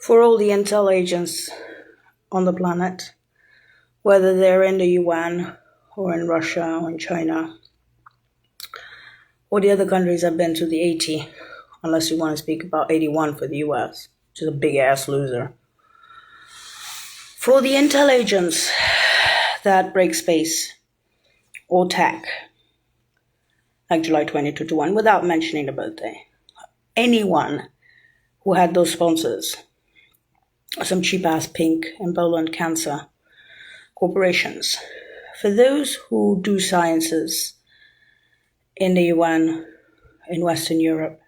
for all the intel agents on the planet, whether they're in the UN or in Russia or in China, or the other countries I've been to, the 80, unless you want to speak about 81 for the US, which is a big-ass loser. For the intel agents that break space or tech, like July 2021, without mentioning the birthday, anyone who had those sponsors, some cheap-ass pink and Poland cancer corporations, for those who do sciences in the UN, in Western Europe,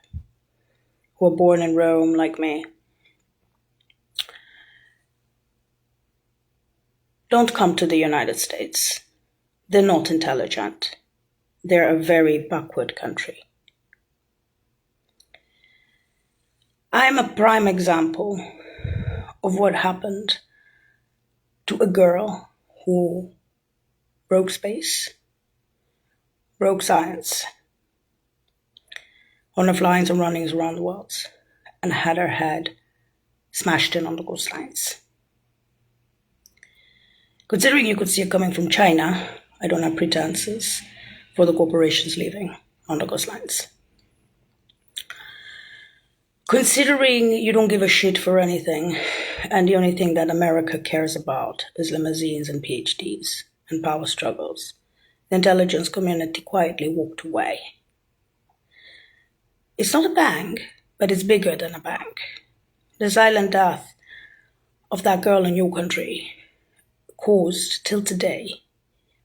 who are born in Rome like me, don't come to the United States. They're not intelligent. They're a very backward country. I'm a prime example of what happened to a girl who broke space, broke science, on the flyings and runnings around the world, and had her head smashed in on the coastlines. Considering you could see it coming from China, I don't have pretenses for the corporations leaving on the coastlines. Considering you don't give a shit for anything, and the only thing that America cares about is limousines and PhDs and power struggles, the intelligence community quietly walked away. It's not a bang, but it's bigger than a bang. The silent death of that girl in your country caused, till today,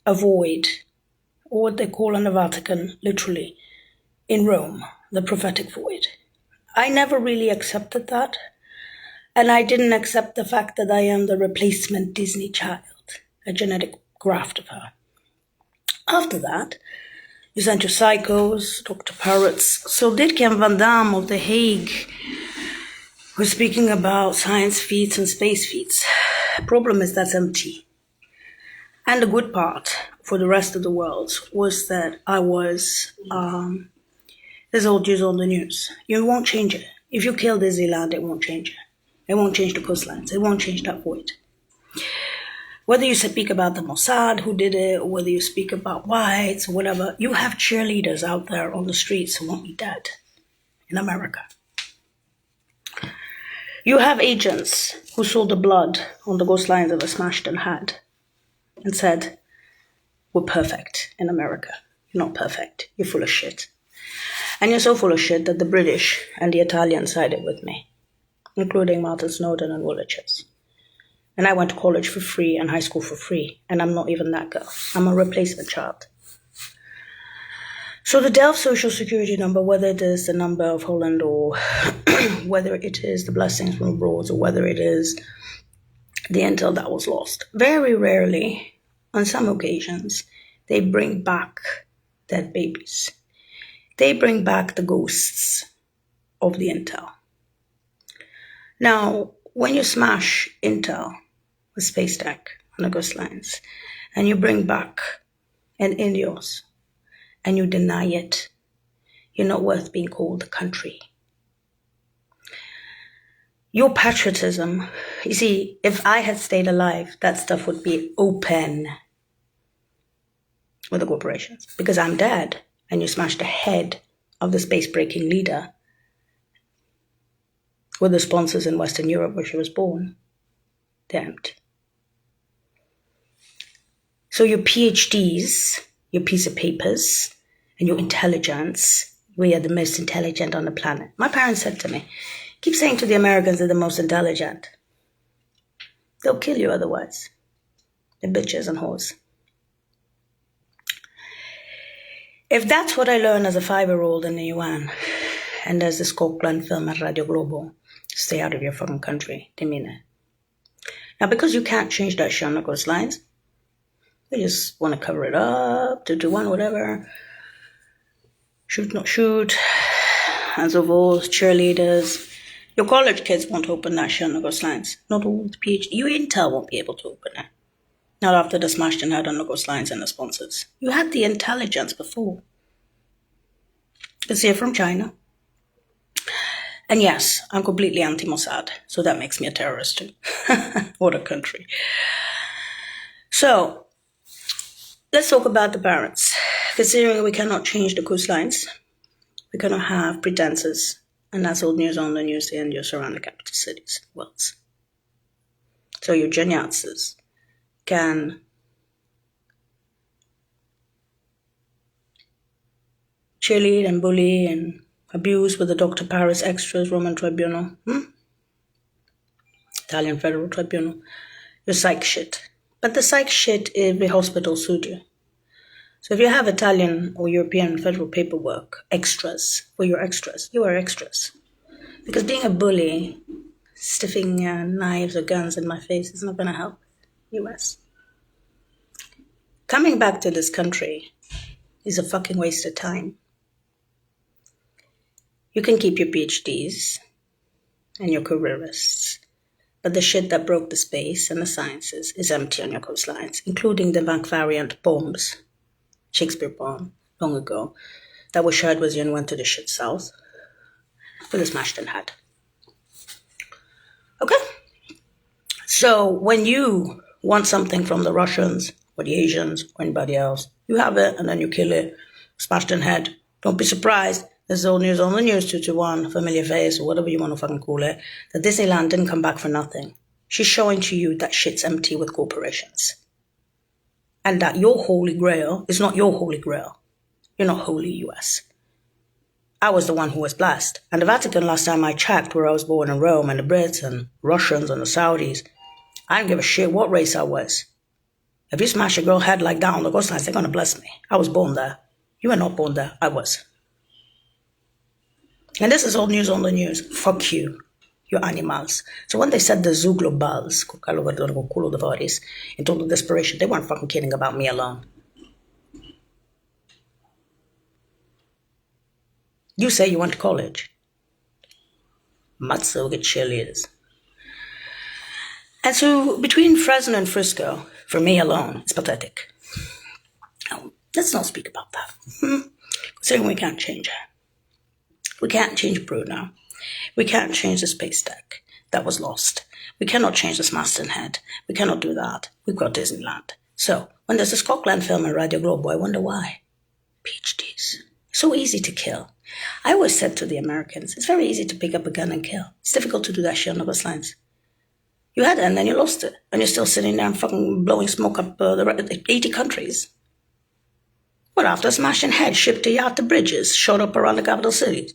a void, or what they call in the Vatican, literally, in Rome, the prophetic void. I never really accepted that, and I didn't accept the fact that I am the replacement Disney child, a genetic graft of her. After that, you sent your psychos, Dr. Parrots. So did Ken Van Damme of The Hague, who's speaking about science feats and space feats. Problem is that's empty. And the good part for the rest of the world was that I was, this old news on the news. You won't change it. If you kill Disneyland, it won't change it. It won't change the coastlines. It won't change that void. Whether you speak about the Mossad who did it, or whether you speak about whites or whatever, you have cheerleaders out there on the streets who won't be dead in America. You have agents who saw the blood on the coastlines of a smashed-in head and said, we're perfect in America. You're not perfect. You're full of shit. And you're so full of shit that the British and the Italians sided with me, including Martin Snowden and Woolwich. And I went to college for free and high school for free, and I'm not even that girl. I'm a replacement child. So the Delft Social Security number, whether it is the number of Holland or whether it is the blessings from abroad or whether it is the intel that was lost, very rarely, on some occasions, they bring back dead babies. They bring back the ghosts of the intel. Now, when you smash intel with space tech on the coastlines, and you bring back an Indios, and you deny it, you're not worth being called a country. Your patriotism, you see, if I had stayed alive, that stuff would be open with the corporations. Because I'm dead, and you smashed the head of the space-breaking leader with the sponsors in Western Europe where she was born. They're empty. So your PhDs, your piece of papers, and your intelligence, we are the most intelligent on the planet. My parents said to me, keep saying to the Americans they're the most intelligent. They'll kill you otherwise. They're bitches and whores. If that's what I learned as a 5-year-old in the UN, and there's this Cochran film at Radio Globo, stay out of your fucking country, they mean it. Now, because you can't change that shit on the coastlines, they just want to cover it up, 2-1, whatever. Shoot, not shoot, and so forth, cheerleaders. Your college kids won't open that shit on the coastlines. Not all the PhD. Your intel won't be able to open it. Not after the smashed in head on the coastlines and the sponsors. You had the intelligence before. You can see it from China. And yes, I'm completely anti-Mossad, so that makes me a terrorist too. What a country. So, let's talk about the parents. Considering we cannot change the coastlines, we cannot have pretenses, and that's old news on the news in your surrounding capital cities, worlds. So your geniuses can cheerlead and bully and abuse with the Dr. Paris Extras Roman Tribunal, Italian Federal Tribunal, your psych shit. But the psych shit is the hospital sued you. So if you have Italian or European federal paperwork, extras, for your extras, you are extras. Because being a bully, stiffing knives or guns in my face is not going to help US. Coming back to this country is a fucking waste of time. You can keep your PhDs and your careerists, but the shit that broke the space and the sciences is empty on your coastlines, including the Mac variant bombs, Shakespeare bomb, long ago, that was shared with you and went to the shit south with a smashed in head. Okay? So when you want something from the Russians or the Asians or anybody else, you have it and then you kill it, smashed in head. Don't be surprised. There's old news on the news, 221, familiar face, or whatever you want to fucking call it, that Disneyland didn't come back for nothing. She's showing to you that shit's empty with corporations. And that your holy grail is not your holy grail. You're not holy, US. I was the one who was blessed. And the Vatican, last time I checked, where I was born in Rome, and the Brits and Russians and the Saudis, I didn't give a shit what race I was. If you smash a girl head like that on the coastlines, they're going to bless me. I was born there. You were not born there. I was. And this is old news on the news. Fuck you, you animals. So when they said the zoo globals, in total desperation, they weren't fucking kidding about me alone. You say you went to college. Matzo get cheerleaders. And so between Fresno and Frisco, for me alone, it's pathetic. Now, let's not speak about that. Considering we can't change it. We can't change Bruno. We can't change the space tech that was lost. We cannot change the Smaston head. We cannot do that. We've got Disneyland. So, when there's a Scotland film in Radio Globo, I wonder why. PhDs. So easy to kill. I always said to the Americans, it's very easy to pick up a gun and kill. It's difficult to do that shit on the coastlines. You had it and then you lost it. And you're still sitting there and fucking blowing smoke up the 80 countries. What after smashing heads, shipped to yacht to bridges, showed up around the capital cities?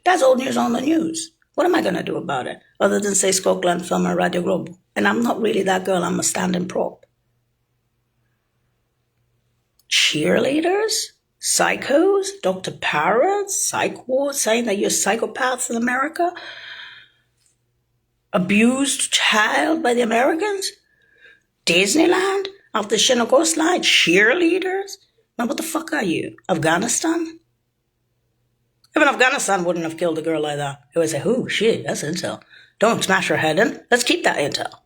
That's old news on the news. What am I going to do about it? Other than say Scotland film and Radio Globo. And I'm not really that girl, I'm a standing prop. Cheerleaders? Psychos? Dr. Parrots? Psych wards saying that you're psychopaths in America? Abused child by the Americans? Disneyland? Off the Chinook coastline? Cheerleaders? Now what the fuck are you? Afghanistan? Even Afghanistan wouldn't have killed a girl like that. They would say, "Ooh, shit, that's intel. Don't smash her head in. Let's keep that intel."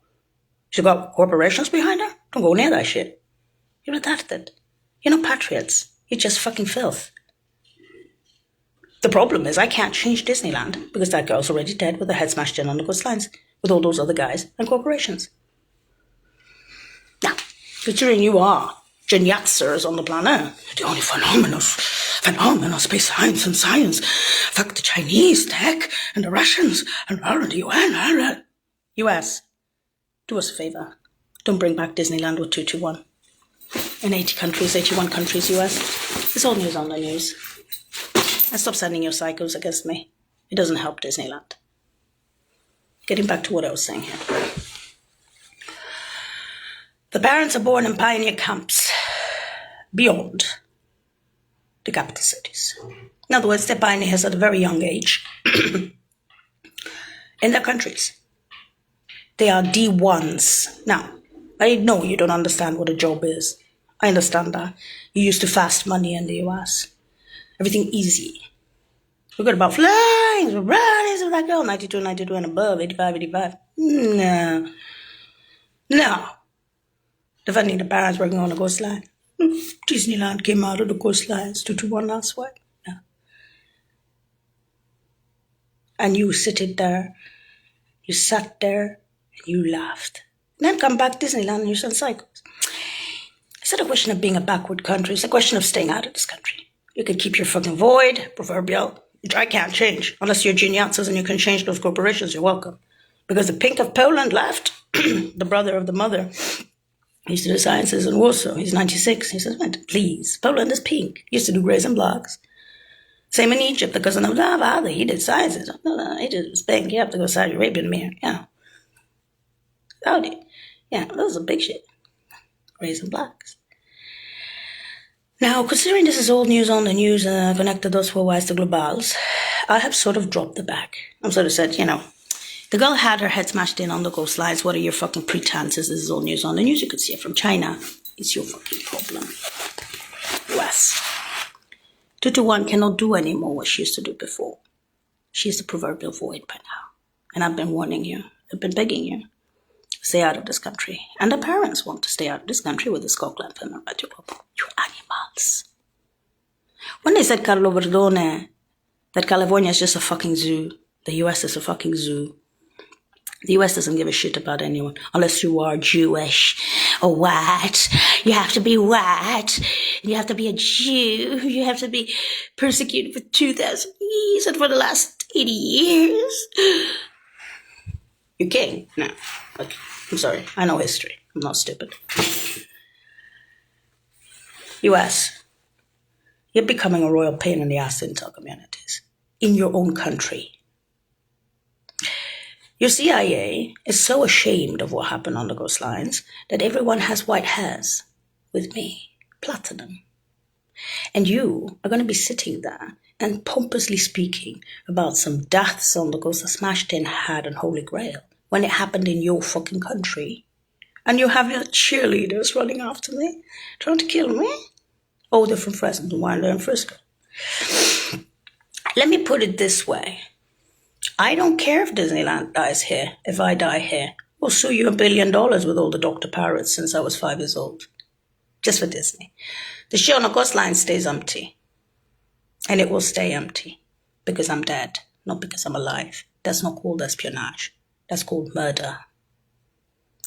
She got corporations behind her? Don't go near that shit. You're redacted. You're not patriots. You're just fucking filth. The problem is I can't change Disneyland because that girl's already dead with her head smashed in on the coastlines with all those other guys and corporations. Now, considering you are geniuses on the planet, the only phenomenal space science and science. Fuck the Chinese tech and the Russians and the UN. US, do us a favor. Don't bring back Disneyland with 221. In 80 countries, 81 countries, US. It's all news on the news. And stop sending your psychos against me. It doesn't help Disneyland. Getting back to what I was saying here. The parents are born in pioneer camps beyond the capital cities. In other words, they're pioneers at a very young age in their countries. They are D1s. Now, I know you don't understand what a job is. I understand that. You used to fast money in the US. Everything easy. Forget about flying, running with that girl, 92, 92 and above, 85, 85. No. Defending the parents working on the coastline. Disneyland came out of the coastlines, 221 last week. No. And you sat there, and you laughed. And then come back to Disneyland and you send cycles. It's not a question of being a backward country. It's a question of staying out of this country. You can keep your fucking void, proverbial, which I can't change. Unless you're geniuses and you can change those corporations, you're welcome. Because the pink of Poland left, the brother of the mother, he used to do sciences in Warsaw. He's 96. He says, please, Poland is pink. He used to do grays and blacks. Same in Egypt, because of the father, he did sciences. No, he did Spain. You have to go Saudi Arabia, man. Yeah. Saudi. Yeah, those are big shit. Grays and blacks. Now, considering this is old news on the news, connected us for wise to globals, I have sort of dropped the bag. I've sort of said, the girl had her head smashed in on the coastlines. What are your fucking pretenses? This is old news on the news. You could see it from China. It's your fucking problem. US. 2-1 cannot do anymore what she used to do before. She is the proverbial void by now. And I've been warning you. I've been begging you. Stay out of this country. And the parents want to stay out of this country with the Scotland and the Radio Club. You're animals. When they said Carlo Verdone, that California is just a fucking zoo, the US is a fucking zoo. The US doesn't give a shit about anyone unless you are Jewish or white. You have to be white. You have to be a Jew. You have to be persecuted for 2,000 years and for the last 80 years. You king? No. Okay. I'm sorry. I know history. I'm not stupid. US, you're becoming a royal pain in the ass in intel communities. In your own country. Your CIA is so ashamed of what happened on the coastlines that everyone has white hairs. With me, platinum. And you are going to be sitting there and pompously speaking about some deaths on the coast, a smashed in hat and Holy Grail, when it happened in your fucking country. And you have your cheerleaders running after me, trying to kill me. Oh, they're from Fresno, while they're in Frisco. Let me put it this way. I don't care if Disneyland dies here, if I die here. We'll sue you $1 billion with all the Dr. Parrots since I was 5 years old. Just for Disney. The show on the coastline stays empty. And it will stay empty. Because I'm dead, not because I'm alive. That's not called espionage. That's called murder.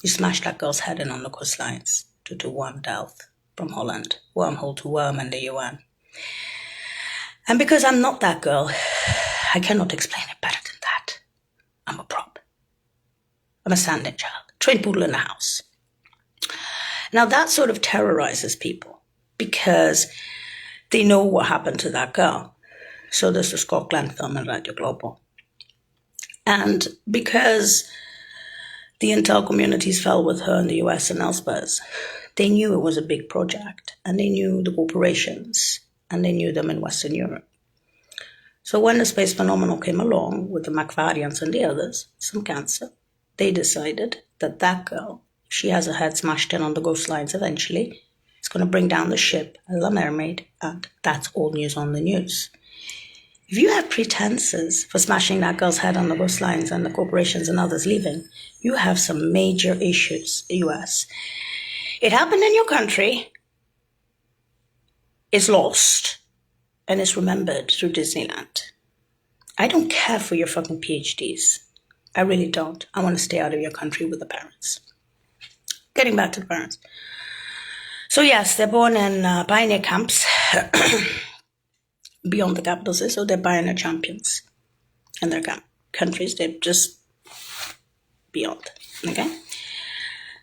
You smashed that girl's head in on the coastlines. 2-1 Delft from Holland. Wormhole to worm in the UN. And because I'm not that girl, I cannot explain it better than that. I'm a prop. I'm a stand-in child. Trained poodle in the house. Now that sort of terrorizes people because they know what happened to that girl. So there's the Scotland film and Radio Global. And because the intel communities fell with her in the US and elsewhere, they knew it was a big project. And they knew the corporations. And they knew them in Western Europe. So when the space phenomenon came along with the McFaddians and the others, some cancer, they decided that that girl, if she has her head smashed in on the coastlines eventually, it's going to bring down the ship as a mermaid, and that's all news on the news. If you have pretenses for smashing that girl's head on the coastlines and the corporations and others leaving, you have some major issues, the US. It happened in your country. It's lost. And it's remembered through Disneyland. I don't care for your fucking PhDs. I really don't. I want to stay out of your country with the parents. Getting back to the parents. So yes, they're born in pioneer camps beyond the capital city, so they're pioneer champions in their countries. They're just beyond, okay?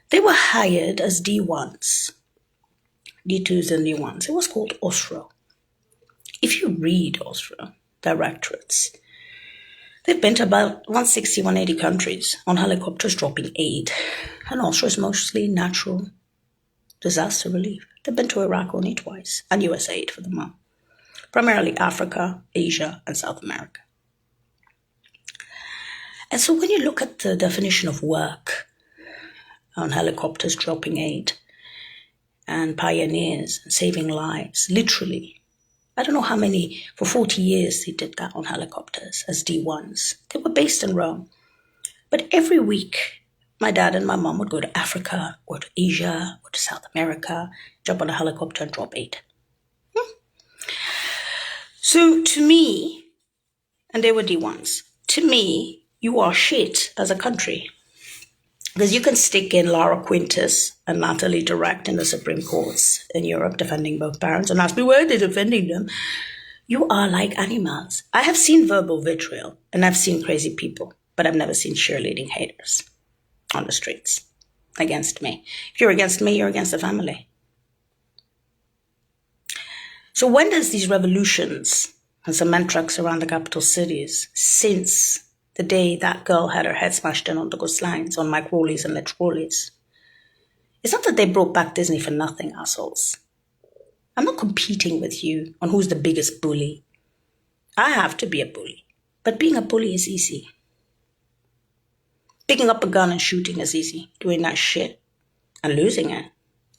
They were hired as D1s, D2s and D1s. It was called OSRO. If you read OSRO directorates, they've been to about 160, 180 countries on helicopters dropping aid. And OSRO is mostly natural disaster relief. They've been to Iraq only twice, and USAID for them all. Primarily Africa, Asia, and South America. And so when you look at the definition of work on helicopters dropping aid and pioneers and saving lives, literally, I don't know how many, for 40 years they did that on helicopters as D1s. They were based in Rome. But every week, my dad and my mom would go to Africa or to Asia or to South America, jump on a helicopter and drop aid. So to me, and they were D1s, to me, you are shit as a country. Because you can stick in Laura Quintus and Natalie Direct in the Supreme Courts in Europe defending both parents and ask me, why are they defending them? You are like animals. I have seen verbal vitriol and I've seen crazy people, but I've never seen cheerleading haters on the streets against me. If you're against me, you're against the family. So when does these revolutions and cement trucks around the capital cities, since the day that girl had her head smashed in on the coastlines, on Mike Rowley's and Let's Rowley's, it's not that they brought back Disney for nothing, assholes. I'm not competing with you on who's the biggest bully. I have to be a bully, but being a bully is easy. Picking up a gun and shooting is easy. Doing that shit and losing it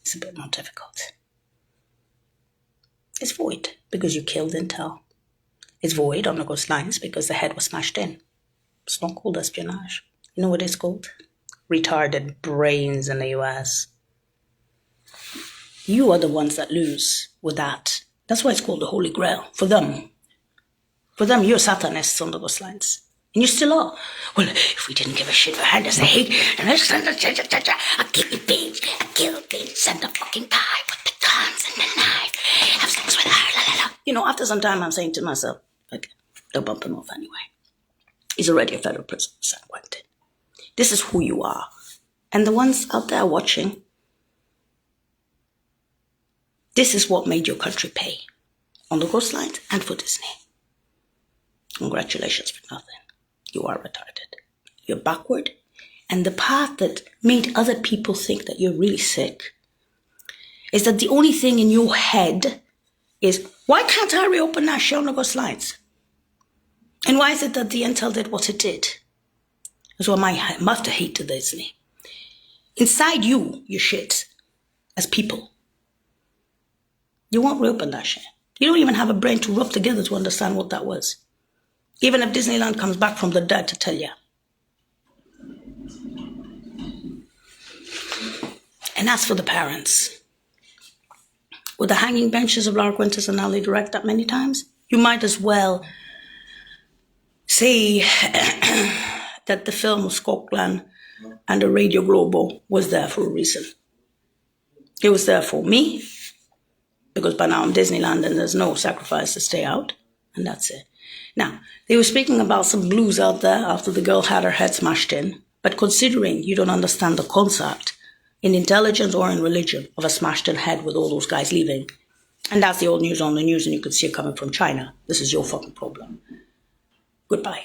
is a bit more difficult. It's void because you killed Intel. It's void on the coastlines because the head was smashed in. It's not called espionage. You know what it's called? Retarded brains in the US. You are the ones that lose with that. That's why it's called the Holy Grail. For them, you're Satanists on the coastlines. And you still are. Well, if we didn't give a shit behind us, hate, and I kill you, bitch. I kill you, bitch. Send a fucking guy with the guns and the knife. Have sex with her, la la la. You know, after some time, I'm saying to myself, okay, they'll bump him off anyway. He's already a federal prisoner, San Quentin. This is who you are. And the ones out there watching, this is what made your country pay on the coastlines and for Disney. Congratulations for nothing. You are retarded. You're backward. And the part that made other people think that you're really sick is that the only thing in your head is, why can't I reopen that show on the coastlines? And why is it that the Intel did what it did? That's why I must hate to Disney. Inside you shit as people. You won't reopen that shit. You don't even have a brain to rub together to understand what that was. Even if Disneyland comes back from the dead to tell you. And as for the parents, with the hanging benches of Laura Quintus and Natalie Direct that many times, you might as well say that the film of Scotland and the Radio Global was there for a reason. It was there for me, because by now I'm Disneyland and there's no sacrifice to stay out, and that's it. Now, they were speaking about some blues out there after the girl had her head smashed in, but considering you don't understand the concept in intelligence or in religion of a smashed in head with all those guys leaving, and that's the old news on the news and you could see it coming from China, this is your fucking problem. Goodbye.